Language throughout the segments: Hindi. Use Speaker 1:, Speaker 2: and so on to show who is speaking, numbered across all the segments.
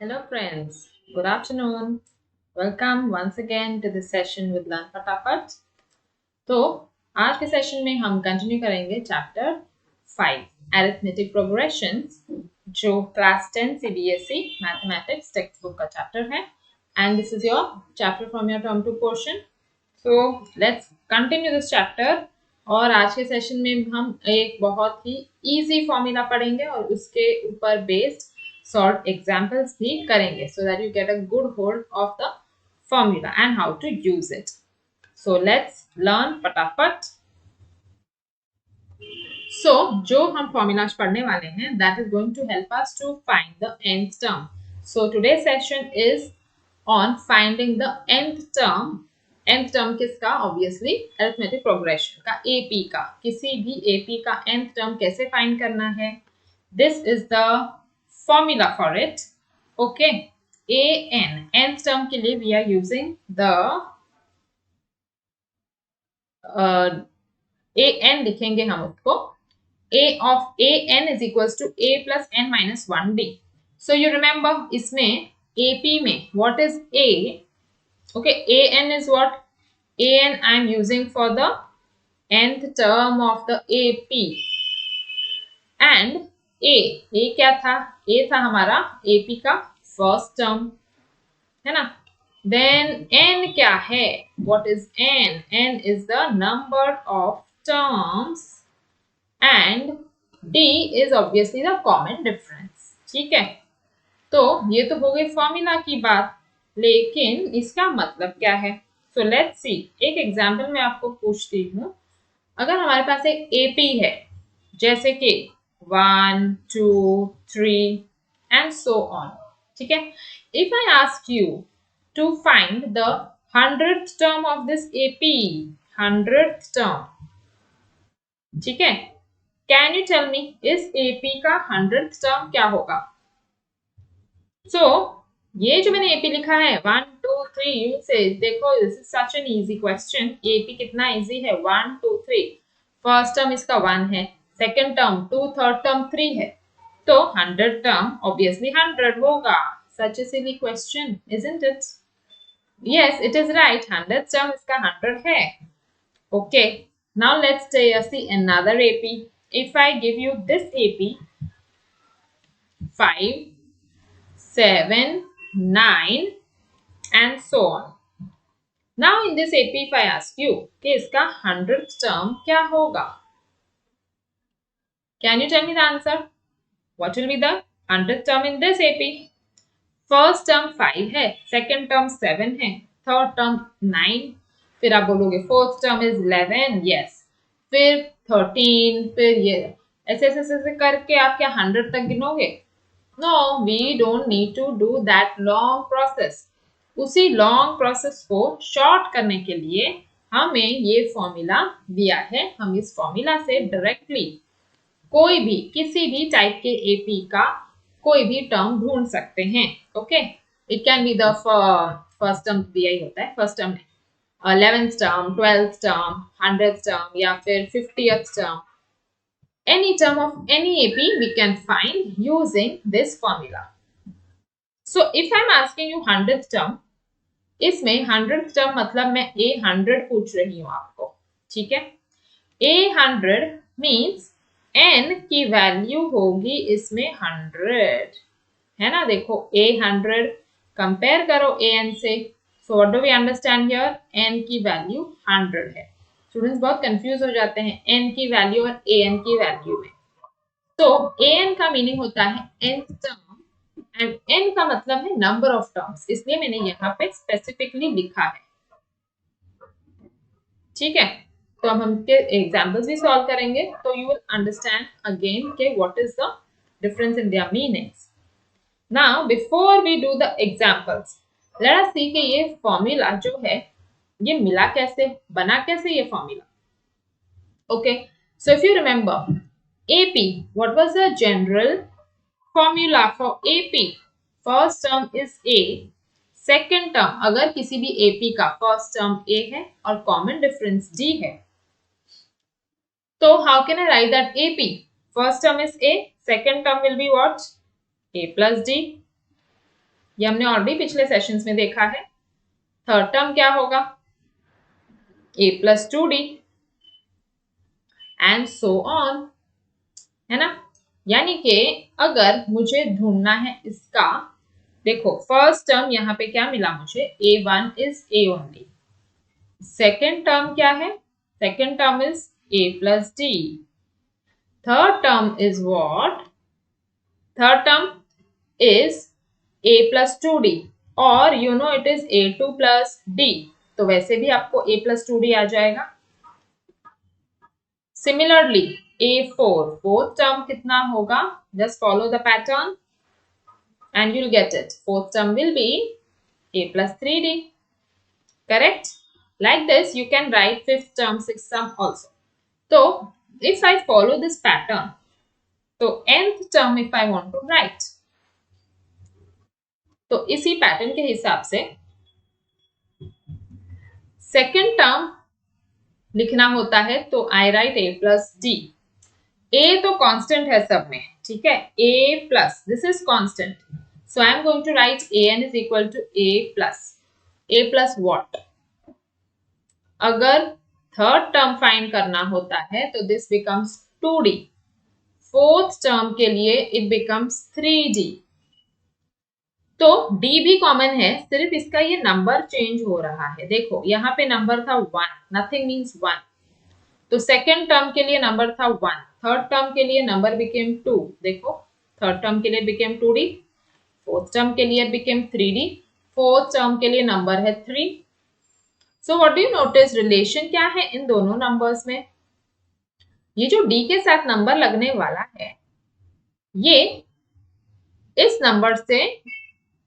Speaker 1: Hello friends, good afternoon. Welcome once again to this session with LearnFatafat. तो आज के सेशन में हम कंटिन्यू करेंगे चैप्टर 5 अरिथमेटिक प्रोग्रेशंस जो class 10 CBSE mathematics text book का चैप्टर है and this is your chapter from your term 2 portion. So let's continue this chapter. और आज के सेशन में हम एक बहुत ही इजी फॉर्मूला पढ़ेंगे और उसके ऊपर बेस्ड सॉल्व एग्जाम्पल्स भी करेंगे so that you get a good hold of the formula and how to use it. So let's learn फटाफट. So जो हम formulas पढ़ने वाले हैं that is going to help us to find the nth term. So today's session is on finding the nth term. nth term किसका? Obviously arithmetic progression का, AP का. किसी भी AP का nth term कैसे find करना है? This is the formula for it. Okay. an nth term के लिए we are using the a n लिखेंगे हम उसको. A of a n is equals to a plus n minus 1d. So you remember इसमें एपी में what is a? Okay, a n is what? A n I am using for the nth term of the AP and a क्या था? ए था हमारा एपी का फर्स्ट टर्म, है ना. Then n क्या है? What is n? n is the number of terms and d is obviously the common difference. ठीक है, तो ये तो हो गई फॉर्मूला की बात, लेकिन इसका मतलब क्या है? So let's see. एक एग्जाम्पल मैं आपको पूछती हूँ. अगर हमारे पास एक AP है जैसे कि 1, 2, 3 and so on. ठीक है. If I ask you to find the 100th term of this AP, 100th term, ठीक है, can you tell me इस AP का 100th term क्या होगा? So ये जो मैंने AP लिखा है 1, 2, 3, you say देखो this is such an easy question. AP कितना easy है? 1, 2, 3. फर्स्ट टर्म इसका 1 है, सेकेंड टर्म 2, थर्ड टर्म 3 है, तो 100th term obviously 100 होगा. Such a silly question, isn't it? Yes, it is right. 100th term इसका 100 है. Okay. Now let's see another AP. If I give you this AP 5, 7, 9 and so on. Now in this AP if I ask you कि इसका 100th term क्या होगा? Can you tell me the answer? What will be the 100th term in this AP? First term 5 है, सेकेंड टर्म 7 है, थर्ड टर्म 9, फिर आप बोलोगे फोर्थ टर्म इज 11. यस, फिर 13, फिर ये ऐसे ऐसे ऐसे करके आप क्या 100 तक गिनोगे? No, we don't need to do that long process. उसी लॉन्ग प्रोसेस को शॉर्ट करने के लिए हमें ये फॉर्मूला दिया है. हम इस फॉर्मूला से डायरेक्टली कोई भी किसी भी टाइप के एपी का कोई भी टर्म ढूंढ सकते हैं. Okay, it can be the first term दिया ही होता है, फर्स्ट टर्म नहीं, 11th term, 12th term, 100th term या फिर 50th term. Any term of any AP we can find using this formula. So if I am asking you 100th term, इसमें 100th टर्म मतलब मैं A100 पूछ रही हूँ आपको. ठीक है, A100 मीन्स n की वैल्यू होगी इसमें 100, है ना. देखो A100 कंपेयर करो an से. So what do we understand here? n की वैल्यू 100 है. स्टूडेंट्स बहुत कंफ्यूज हो जाते हैं n की वैल्यू और an की वैल्यू में. तो an का मीनिंग होता है nth टर्म एंड n का मतलब है नंबर ऑफ टर्म्स, इसलिए मैंने यहाँ पे स्पेसिफिकली लिखा है. ठीक है, तो अब हम के एग्जांपल्स भी सॉल्व करेंगे तो यू विल अंडरस्टैंड अगेन के what is the difference in their meanings. Now before we do the examples, let us see कि ये फॉर्मूला जो है ये मिला कैसे, बना कैसे ये formula. Okay, so if you remember AP, what was the general formula for AP? First term is a, second term अगर किसी भी एपी का फर्स्ट टर्म ए है और कॉमन डिफरेंस डी है, तो how can I write that AP? First term is A, second term will be what? A plus D. ये हमने ऑलरेडी पिछले सेशंस में देखा है। थर्ड टर्म क्या होगा, a plus 2d and so on, है ना। यानी कि अगर मुझे ढूंढना है इसका, देखो फर्स्ट टर्म यहाँ पे क्या मिला मुझे, a1 is a only. Second term क्या है, second term is a plus d। Third term is what, third term is a plus 2d और you know it is a2 plus d, तो वैसे भी आपको a plus 2d आ जाएगा। सिमिलरली a4 फोर्थ टर्म कितना होगा, just follow the pattern and you'll get it. Fourth term will be a plus 3d. Correct? Like this, you can write fifth term, sixth term also. So, if I follow this pattern, so nth term if I want to write, तो इसी पैटर्न के हिसाब से सेकेंड टर्म लिखना होता है, तो I write a plus d। a तो कांस्टेंट है सब में, ठीक है, a plus this is constant, so I am going to write an is equal to a plus what। अगर थर्ड टर्म फाइंड करना होता है तो this becomes 2d, fourth term के लिए इट बिकम्स 3d। तो d भी कॉमन है, सिर्फ इसका ये नंबर चेंज हो रहा है। देखो यहाँ पे नंबर था 1, नथिंग मीन्स 1, तो सेकेंड टर्म के लिए नंबर था 1, थर्ड टर्म के लिए नंबर बिकेम 2, देखो थर्ड टर्म के लिए बिकेम 2d, फोर्थ टर्म के लिए बिकेम 3d, फोर्थ टर्म के लिए नंबर है 3। सो what do you notice, relation क्या है इन दोनों नंबर्स में, ये जो d के साथ नंबर लगने वाला है ये इस नंबर से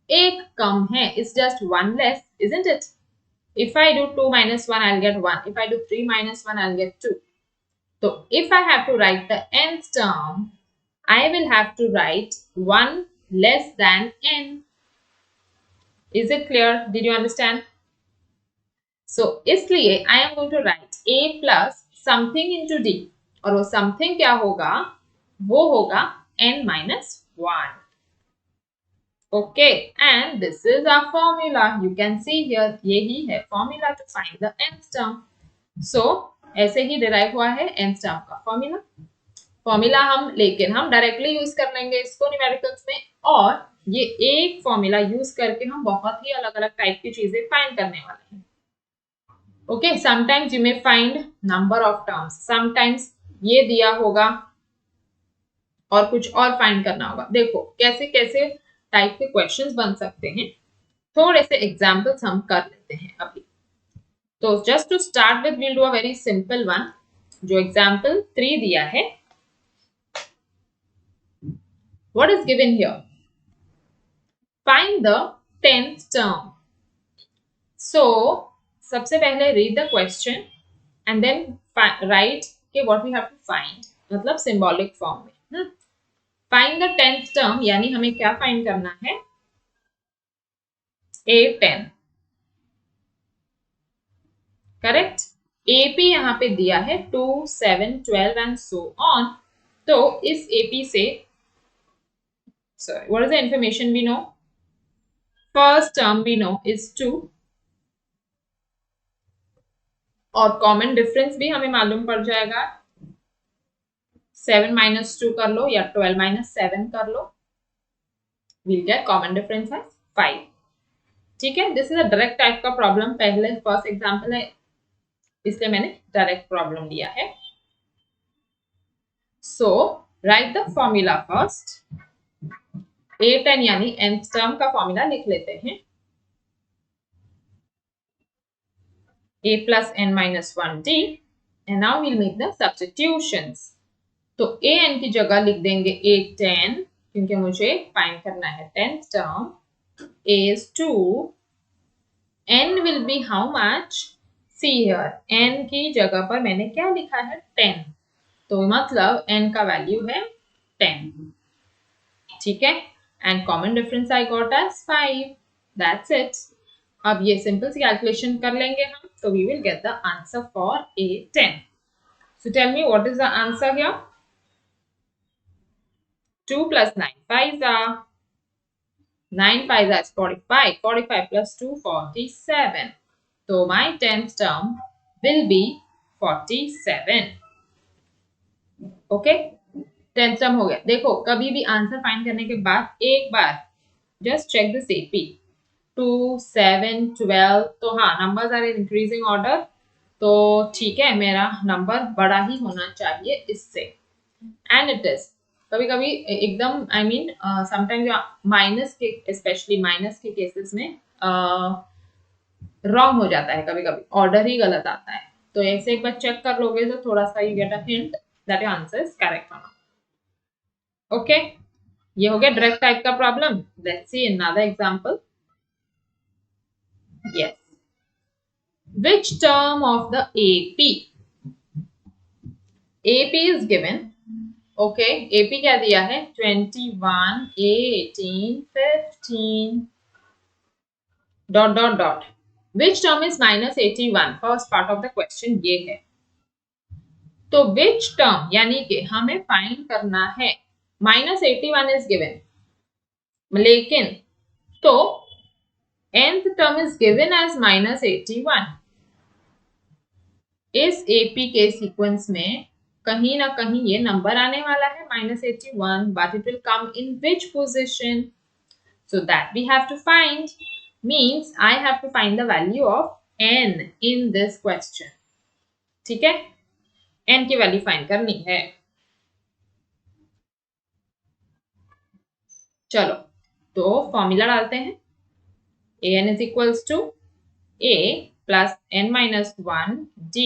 Speaker 1: एक कम है, it's just 1 less, isn't it? If I do 2 minus 1, I'll get 1. If I do 3 minus 1, I'll get 2. So, if I have to write the nth term, I will have to write 1 less than n. Is it clear? Did you understand? So, इसलिए I am going to write a plus something into d. और वो something क्या होगा? वो होगा n minus 1. Okay, and this is our formula. You can see here, यही है formula to find the nth term. So, ऐसे ही derive हुआ है nth term का formula. फॉर्मूला हम लेकिन हम डायरेक्टली यूज कर लेंगे इसको न्यूमेरिकल्स में, और ये एक फॉर्मूला यूज करके हम बहुत ही अलग अलग टाइप की चीजें फाइंड करने वाले हैं। Okay, sometimes you may find number of terms, sometimes ये दिया होगा और कुछ और फाइंड करना होगा। देखो कैसे कैसे टाइप के क्वेश्चंस बन सकते हैं, थोड़े से एग्जांपल्स हम कर लेते हैं अभी। तो just to start with we'll do a very simple one, जो एग्जांपल 3 दिया है। What is given here? Find the 10th term. So, सबसे पहले read the question and then write के what we have to find, मतलब symbolic form में। Find the 10th term यानी हमें क्या find करना है, A10, करेक्ट। AP यहाँ पे दिया है 2, 7, 12 and so on। तो इस AP से, sorry, what is the information we know? First term we know is 2 और कॉमन डिफरेंस भी हमें मालूम पड़ जाएगा, 7 minus 2 कर लो या 12 minus 7 कर लो, we'll get common difference as 5। ठीक है, this is a direct type का प्रॉब्लम, पहले फर्स्ट एग्जांपल है इसलिए मैंने डायरेक्ट प्रॉब्लम लिया है। So write the formula first, A10 यानी nth टर्म का फॉर्मूला लिख लेते हैं, a plus n minus 1d, and now we'll make the substitutions। तो an की जगह लिख देंगे A10 क्योंकि मुझे फाइंड करना है 10th term, a is 2, n will be how much, see here n की जगह पर मैंने क्या लिखा है 10, तो मतलब n का वैल्यू है 10, ठीक है, and common difference I got as 5, that's it. अब ये सिंपल सी कैलकुलेशन कर लेंगे हम, तो we will get the answer for A10। So tell me what is the answer here, 2 plus 9 5 are 9 5 is 45. 45 plus 2, 47. So my 10th term will be 47. Okay, 10th term हो गया। देखो कभी भी आंसर फाइंड करने के बाद एक बार जस्ट चेक दिस एपी 2 7 12। तो हाँ, numbers are in increasing order, तो ठीक है, मेरा नंबर बड़ा ही होना चाहिए इससे। एंड इट इज कभी कभी एकदम आई मीन समटाइम्स माइनस के, स्पेशली माइनस के केसेस में रॉन्ग हो जाता है, कभी कभी ऑर्डर ही गलत आता है। तो ऐसे एक बार चेक कर लोगे तो थोड़ा सा you get a hint that your answer is correct और नॉट। ओके, ये हो गया डायरेक्ट टाइप का problem. Let's see another example. Yes, which term of the AP is given। Okay, AP क्या दिया है 21 18 15 dot dot dot. Which term is -81, first part of the question ये है। तो विच टर्म यानी कि हमें फाइंड करना है, -81 इज गिवन, लेकिन तो nth term is given as -81। इस एपी के सीक्वेंस में कहीं ना कहीं ये नंबर आने वाला है -81, but it will come in which position, so that we have to find, means I have to find the value of n in this question। ठीक है, n की वैल्यू फाइंड करनी है। चलो तो फॉर्मूला डालते हैं। an is equals to a plus n minus 1 d।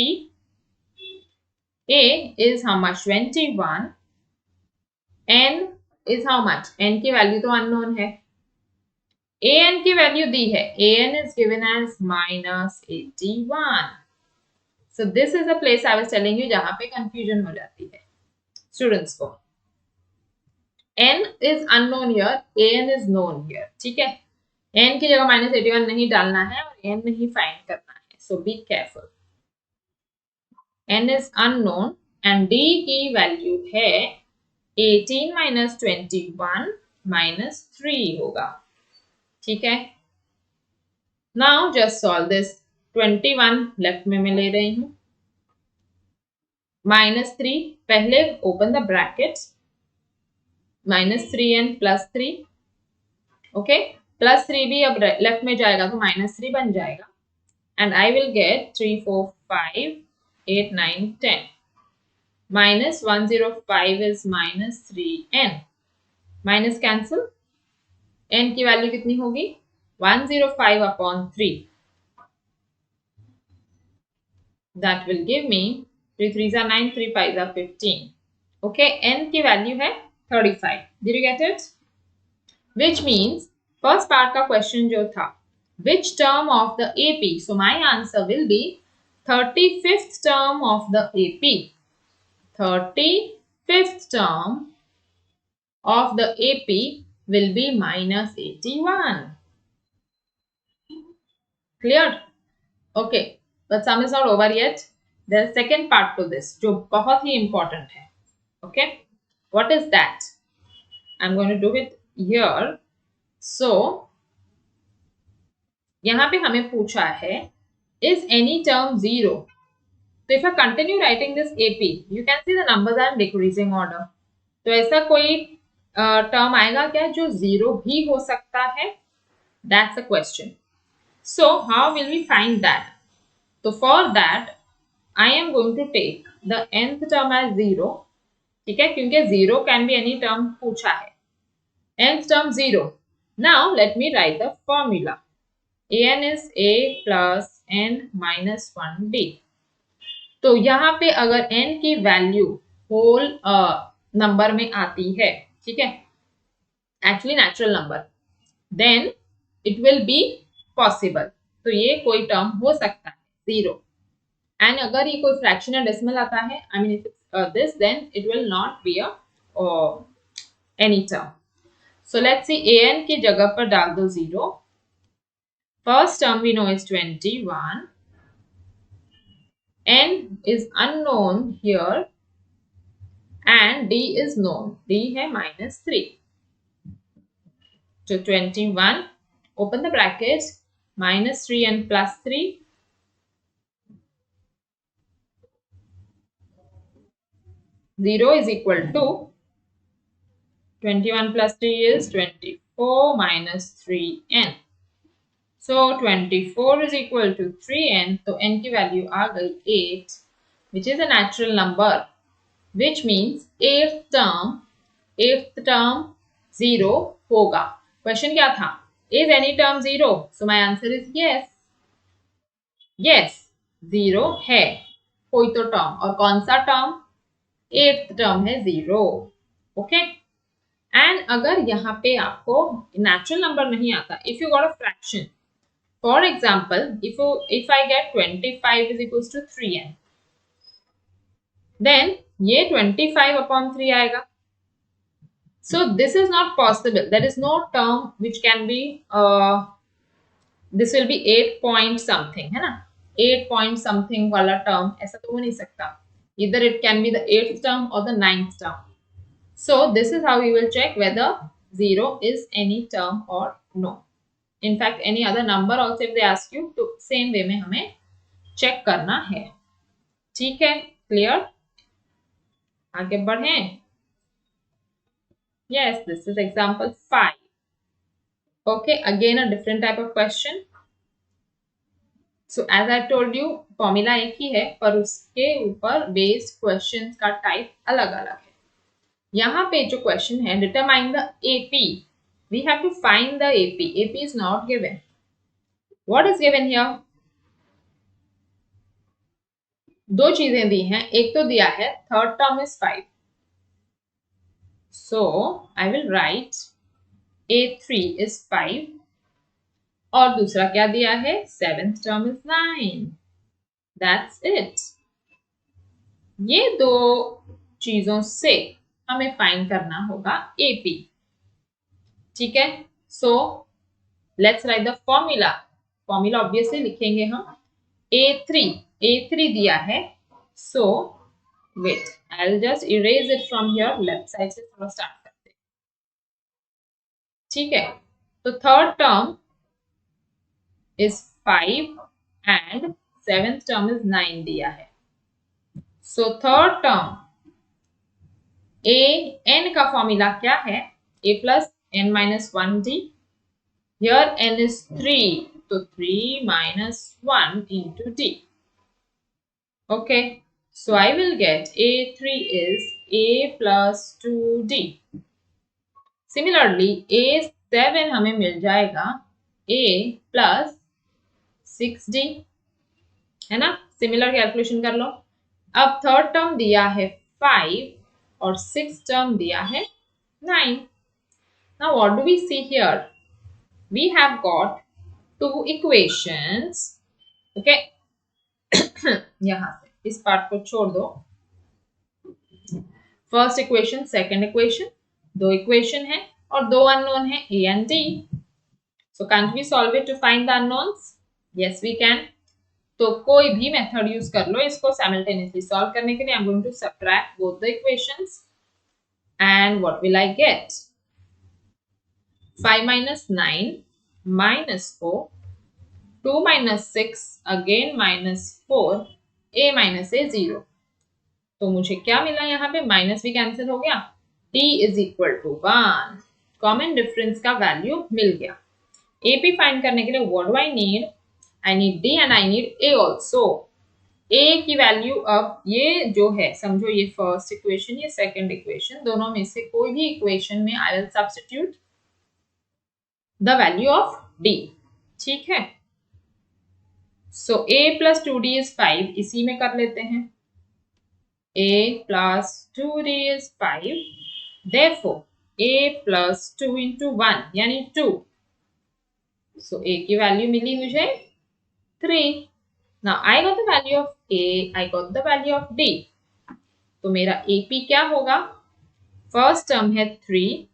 Speaker 1: a is how much 21, n is how much, n की वैल्यू तो अननोन है, an की वैल्यू दी है, an is given as -81। So this is the place I was telling you जहां पे confusion हो जाती है स्टूडेंट्स को। n is unknown here, an is known here। ठीक है, n की जगह -81 नहीं डालना है और n नहीं फाइंड करना है, so be careful। n is unknown and d की वैल्यू है 18 minus 21 minus 3 होगा। ठीक है, now just solve this। 21 left में मैं ले रही हूं, -3 पहले open the brackets, -3n plus 3। Okay, +3 भी अब लेफ्ट में जाएगा तो -3 बन जाएगा, and I will get 3 4 5 8 9 10। -105 is -3n, minus cancel, n की वैल्यू कितनी होगी 105 upon 3, that will give me 3 3s are 9 3 5s are 15। Okay, n की वैल्यू है 35। Did you get it? Which means first part का question जो था which term of the AP, so my answer will be 35th term of the AP। 35th term of the AP will be -81। Clear? Okay, but sum is not over yet। There is second part to this जो बहुत ही important है। Okay, what is that? I'm going to do it here। So यहाँ पे हमें पूछा है is any term 0? तो if I continue writing this AP, you can see the numbers are in decreasing order। तो ऐसा कोई टर्म आएगा क्या जो 0 भी हो सकता है? That's the question। So how will we find that? तो for that I am going to take the nth term as 0। ठीक है, क्योंकि 0 can be any term पूछा है, nth term 0। Now let me write the formula। an is a plus n minus 1d। तो यहाँ पे अगर n की वैल्यू होल नंबर में आती है, ठीक है, actually natural number, then it will be possible. तो ये कोई टर्म हो सकता है 0, एंड अगर ये कोई फ्रैक्शन या डेसिमल आता है, I mean if this, then it will not be any term. So let's see, an की जगह पर डाल दो 0। First term we know is 21, n is unknown here and d is known, d है -3। So 21, open the brackets, minus 3 and plus 3. 0 is equal to 21 plus 3 is 24 minus 3n. So 24 is equal to 3n. तो n की वैल्यू आ गई 8, which is a natural number, which means eighth term 0 होगा. Question क्या था? Is any term 0? So my answer is yes. Yes, 0 है कोई तो टर्म, और कौन सा टर्म? एट्थ टर्म है 0. ओके. एंड अगर यहाँ पे आपको नेचुरल नंबर नहीं आता, if you got a fraction, for example if I get 25 is equals to 3n, देन ये 25 अपॉन 3 आएगा. So this is not possible. There is no term which can be this will be 8 point something, है ना. 8 पॉइंट समथिंग वाला टर्म ऐसा तो हो नहीं सकता. Either it can be the 8th term or the 9th term. So this is how we will check whether 0 is any term or no. In fact, any other number also if they ask you, to same way में हमें check करना है. ठीक है, clear? आगे बढ़ें. Yes, this is example 5. Okay, again a different type of question. So as I told you, formula एक ही है, पर उसके ऊपर based questions का type अलग-अलग है. यहाँ पे जो क्वेश्चन है, determine the AP, we have to find the AP. AP is not given. What is given here? दो चीजें दी हैं. एक तो दिया है third term is 5, so I will write A3 is 5, और दूसरा क्या दिया है? Seventh term is 9. That's it. ये दो चीजों से हमें फाइंड करना होगा एपी. ठीक है. So let's write the formula. Formula obviously लिखेंगे हम. A3 दिया है. So wait, I will just erase it from here. Left side से थोड़ा स्टार्ट करते हैं. ठीक है. तो third term is 5 and seventh term is 9 दिया है. सो थर्ड टर्म an का फॉर्मूला क्या है? a plus n minus 1d. Here n is 3, so 3 minus 1 into d. Okay, so I will get A3 is a plus 2d. Similarly, A7 हमें मिल जाएगा a plus 6d, है ना. सिमिलर कैलकुलेशन कर लो. अब थर्ड टर्म दिया है 5 और सिक्स टर्म दिया है 9. Now what do we see here? We have got two equations. Okay. यहाँ से इस पार्ट को छोड़ दो. फर्स्ट इक्वेशन, सेकेंड इक्वेशन, दो इक्वेशन है और दो अननोन है a and d. So can't we solve it to find the unknowns? Yes, we can. तो कोई भी मेथड यूज कर लो इसको साइमल्टेनियसली सॉल्व करने के लिए. I'm going to subtract both the equations and what will I get? 5 minus 9 minus 4, 2 minus 6 again minus 4, a minus a 0. तो मुझे क्या मिला? यहाँ पे माइनस भी कैंसिल हो गया. t is equal to 1. Common difference का वैल्यू मिल गया. AP फाइंड करने के लिए what do I need? I need d and I need a also. a की वैल्यू, अब ये जो है समझो ये फर्स्ट इक्वेशन, ये सेकंड इक्वेशन, दोनों में से कोई भी इक्वेशन में I will substitute the value of d. ठीक है. So a plus 2d is 5. इसी में कर लेते हैं. a plus 2d is 5. Therefore a plus 2 into 1 यानी 2. So a की वैल्यू मिली मुझे 3. Now I got the value of a, I got the value of d. तो मेरा AP क्या होगा? फर्स्ट टर्म है 3,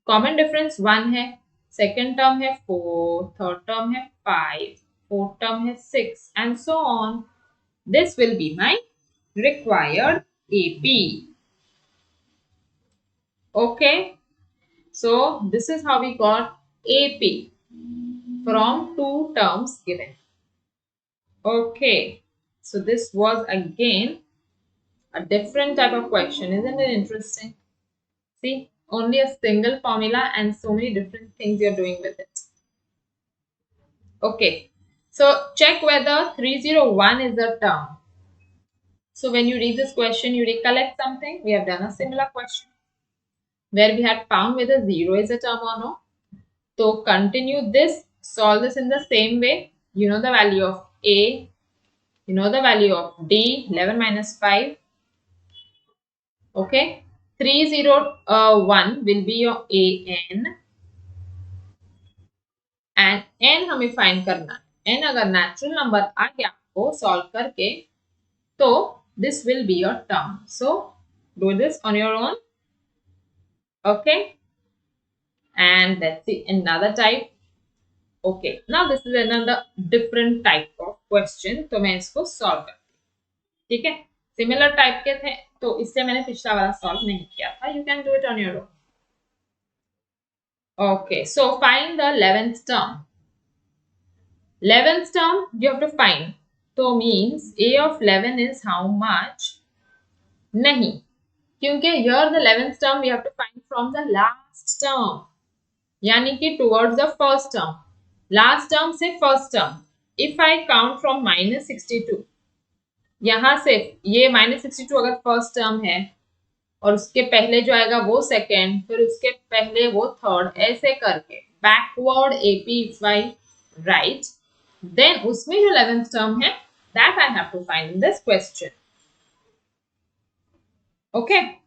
Speaker 1: कॉमन डिफरेंस 1 है, सेकेंड टर्म है 4, थर्ड टर्म है 5, फोर्थ टर्म है 6 and so on. This will be my required AP. Okay. So this is how we got AP from two terms given. Okay, so this was again a different type of question. Isn't it interesting? See, only a single formula and so many different things you're doing with it. Okay, so check whether 301 is a term. So when you read this question, you recollect something. We have done a similar question where we had found whether 0 is a term or no. So continue this, solve this in the same way. You know the value of A, you know the value of D, 11 minus 5. Okay, 301 will be your AN and N हमें find करना है. N अगर natural number आ गया आपको solve करके तो this will be your term. So do this on your own. Okay, and let's see another type. Okay, now this is another different type of question. तो मैं इसको solve करती हूँ. ठीक है, similar type के थे तो इससे मैंने पिछला वाला solve नहीं किया था. You can do it on your own. Okay, so find the 11th term. 11th term you have to find. So means A of 11 is how much? नहीं, क्योंकि here the 11th term we have to find from the last term. यानी कि towards the first term. Last term से first term. If I count from -62, यहाँ से ये -62 अगर first term है और उसके पहले जो आएगा वो सेकेंड, फिर उसके पहले वो थर्ड, ऐसे करके backward AP if I write, then उसमें जो 11th term है that I have to find in this question. Okay.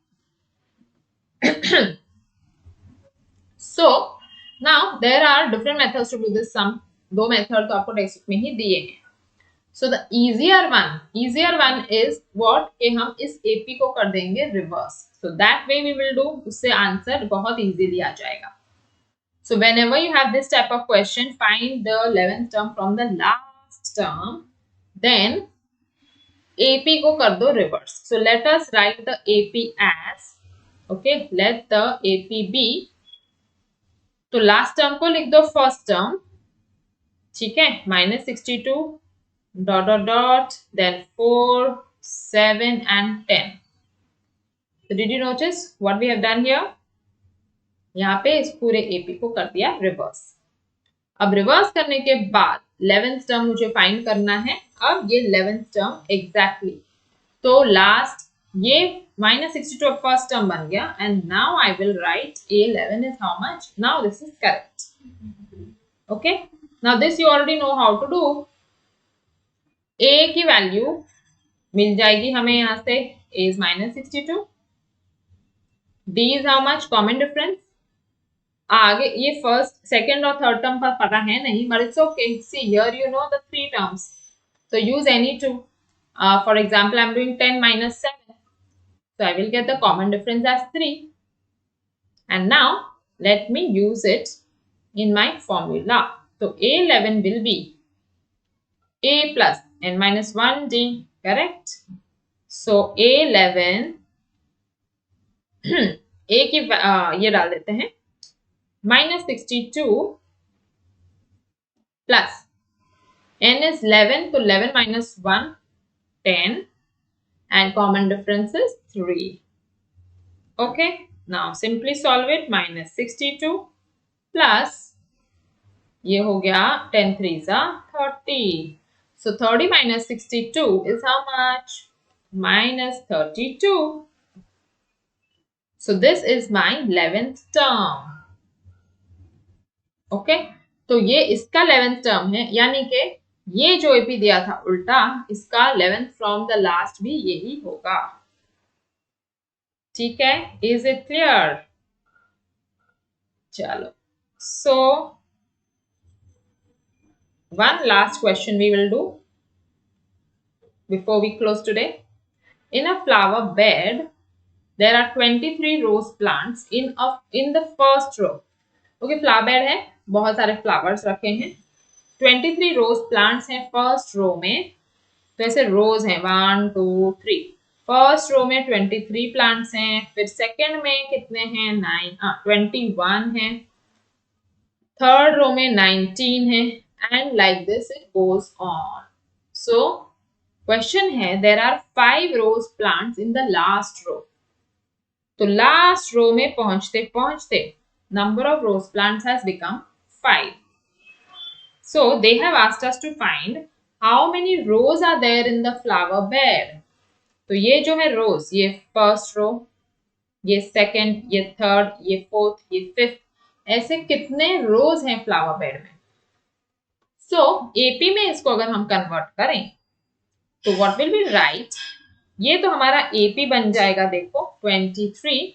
Speaker 1: So now there are different methods to do this sum. दो मेथड तो आपको टेक्स्ट बुक में ही दिए हैं. So the easier one is what कि हम इस AP को कर देंगे reverse. So that way we will do. उससे आंसर बहुत easily आ जाएगा. So whenever you have this type of question, find the 11th term from the last term. Then AP को कर दो reverse. So let us write the AP as, okay, let the AP be. तो last term को लिख दो first term. ठीक है, -62 dot dot dot, then 4, 7 and 10. So did you notice what we have done here? यहाँ पे इस पूरे AP को कर दिया reverse. अब reverse करने के बाद 11th term मुझे find करना है. अब ये 11th term exactly. तो last ये -62 अब first term बन गया and now I will write A11 is how much? Now this is correct. Okay. Now this you already know how to do. A की वैल्यू मिल जाएगी हमें यहाँ से. A is -62. D is how much? Common difference. आगे ये फर्स्ट, सेकंड और थर्ड टर्म पर पता है नहीं, but it's okay. See here you know the three terms, so use any two. For example, I'm doing 10 minus 7, so I will get the common difference as 3. And now let me use it in my formula. So A11 will be A plus n minus 1D, correct? So A11 A की ये डाल देते हैं -62 plus n is 11, so 11 minus 1, 10, and common difference is 3. Okay, now simply solve it. -62 plus ये हो गया 10 3s are 30. So 30 minus 62 is how much? -32. So this is my 11th term. Okay, तो ये इसका 11th टर्म है, यानी कि ये जो AP दिया था उल्टा, इसका 11th फ्रॉम द लास्ट भी यही होगा. ठीक है, इज इट क्लियर? चलो, so one last question we will do before we close today. In a flower bed there are 23 rose plants in the first row. Okay, flower bed है, बहुत सारे फ्लावर्स रखे हैं. 23 रोज प्लांट्स हैं फर्स्ट रो में. तो ऐसे रोज हैं 1 2 3. फर्स्ट रो में 23 प्लांट्स हैं, फिर सेकंड में कितने हैं 21 हैं, थर्ड रो में 19 है, and like this it goes on. So question है there are 5 rose plants in the last row. तो लास्ट रो में पहुंचते पहुंचते number of rose plants has become 5. So they have asked us to find how many rows are there in the flower bed. तो ये जो है रोज, ये फर्स्ट रो, ये सेकंड, ये थर्ड, ये फोर्थ, ये फिफ्थ, ऐसे कितने रोज हैं फ्लावर बेड में. सो एपी में इसको अगर हम कन्वर्ट करें तो व्हाट विल बी राइट, ये तो हमारा एपी बन जाएगा. देखो 23,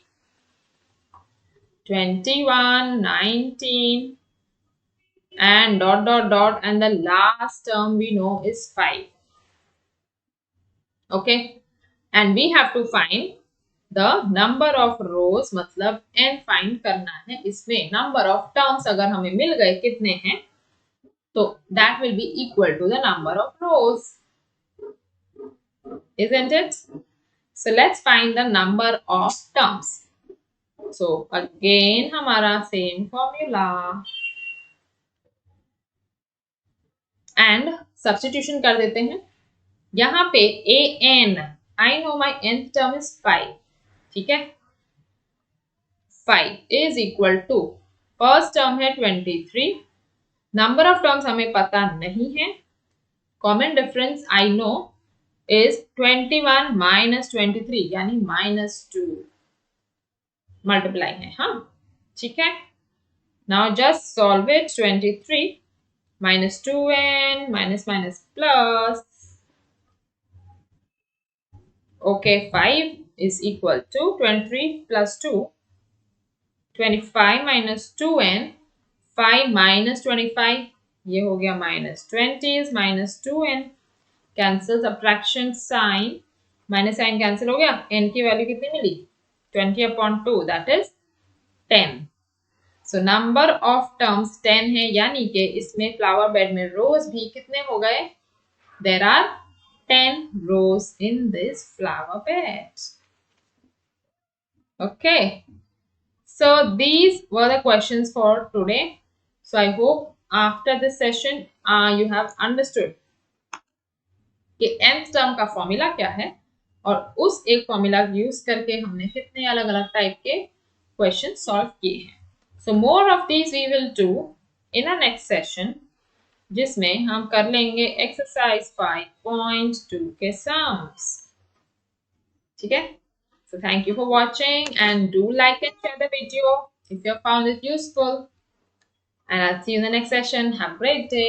Speaker 1: 21, 19 and dot dot dot, and the last term we know is 5. Okay, and we have to find the number of rows, मतलब n find करना है. इसमें number of terms अगर हमें मिल गए कितने हैं, तो that will be equal to the number of rows, isn't it? So let's find the number of terms. So again हमारा same formula and substitution कर देते हैं. यहाँ पे an, I know my nth term is 5. ठीक है, 5 is equal to first term है 23, नंबर ऑफ टर्म्स हमें पता नहीं है, common difference I know is 21 minus 23 यानी -2 मल्टीप्लाई है. हाँ ठीक है, now just solve it. 23 minus 2n minus minus plus, okay, 5 is equal to 23 plus 2, 25 minus 2n, 5 minus 25, ये हो गया -20 is minus 2n, cancel subtraction sign, minus sign cancel हो गया, n की वैल्यू कितनी मिली 20/2, that is 10. So number of terms 10 है, यानी कि इसमें फ्लावर बेड में रोज भी कितने हो गए, there are 10 rows in this flower bed. Okay, so these were the questions for today. So I hope after this session you have understood कि nth टर्म का फॉर्मूला क्या है और उस एक फॉर्मूला यूज करके हमने कितने अलग अलग टाइप के क्वेश्चन सॉल्व किए हैं. So more of these we will do in our next session, जिसमें हम कर लेंगे exercise 5.2 के sums. ठीक है, so thank you for watching and do like and share the video if you have found it useful, and I'll see you in the next session. Have a great day.